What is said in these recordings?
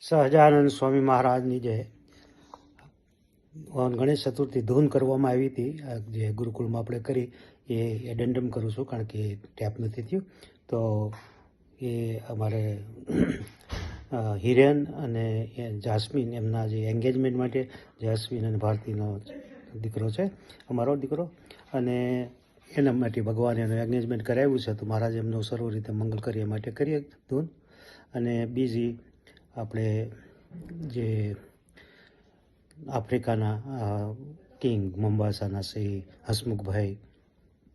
સહજાનંદ સ્વામી મહારાજની જે ગણેશ ચતુર્થી ધૂન કરવામાં આવી હતી, જે ગુરુકુળમાં આપણે કરી, એ એડેન્ડમ કરું છું કારણ કે ટેપ નથી થયું. તો એ અમારે હિરેન અને જાસ્મીન એમના જે એન્ગેજમેન્ટ માટે જાસ્મીન અને ભારતીનો દીકરો છે, અમારો દીકરો, અને એના માટે ભગવાને એનું એન્ગેજમેન્ટ કરાવ્યું છે. તો મહારાજ એમનું સર્વ રીતે મંગલ કરીએ માટે કરીએ ધૂન. અને બીજી આપણે જે આફ્રિકાના કિંગ મોમ્બાસાના શ્રી હસમુખભાઈ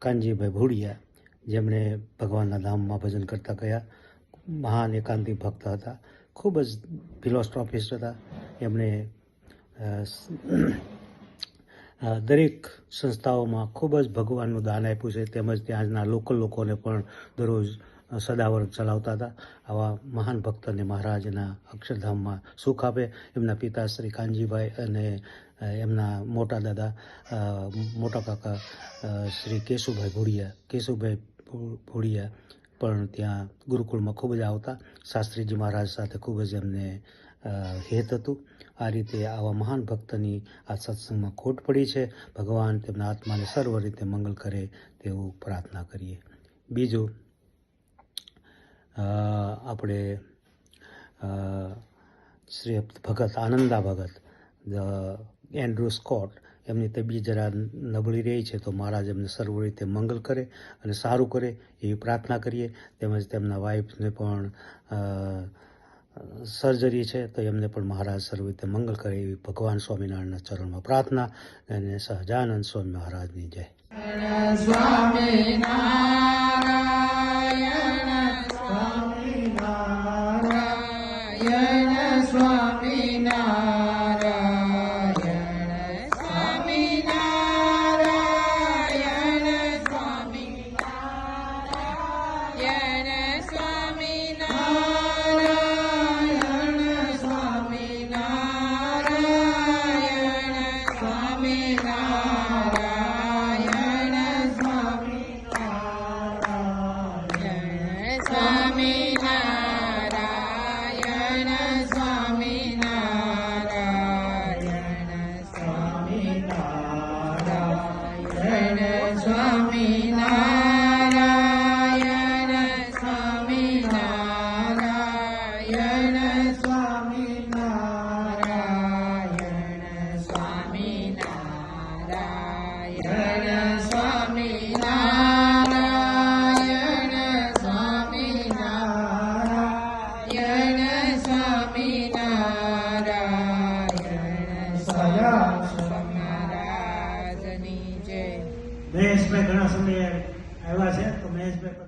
કાનજીભાઈ ભુડિયા, જેમણે ભગવાનના ધામમાં ભજન કરતા ગયા, મહાન એકાંતિક ભક્ત હતા, ખૂબ જ ફિલોસોફિસ્ટ હતા. એમણે દરેક સંસ્થાઓમાં ખૂબ જ ભગવાનનું દાન આપ્યું છે, તેમજ ત્યાંના લોકલ લોકોને પણ દરરોજ સદાવર ચલાવતા હતા. આવા મહાન ભક્તને મહારાજના અક્ષરધામમાં સુખ આપે. એમના પિતા શ્રી કાનજીભાઈ અને એમના મોટા દાદા મોટા કાકા શ્રી કેશુભાઈ ભુડિયા પણ ત્યાં ગુરુકુળમાં ખૂબ જ આવતા. શાસ્ત્રીજી મહારાજ સાથે ખૂબ જ એમને હેત હતું. આ રીતે આવા મહાન ભક્તની આ સત્સંગમાં ખોટ પડી છે. ભગવાન તેમના આત્માને સર્વ રીતે મંગલ કરે તેવું પ્રાર્થના કરીએ. બીજું, આપણે શ્રી ભગત આનંદા ભગત એન્ડ્રુ સ્કોટ, એમની તબિયત જરા નબળી રહી છે, તો મહારાજ એમને સર્વ રીતે મંગલ કરે અને સારું કરે એવી પ્રાર્થના કરીએ. તેમજ તેમના વાઈફને પણ સર્જરી છે, તો એમને પણ મહારાજ સર્વ રીતે મંગલ કરે એવી ભગવાન સ્વામિનારાયણના ચરણમાં પ્રાર્થના. અને સહજાનંદ સ્વામી મહારાજની જય. મહેશભાઈ ઘણા સમય આવ્યા છે, તો મહેશભાઈ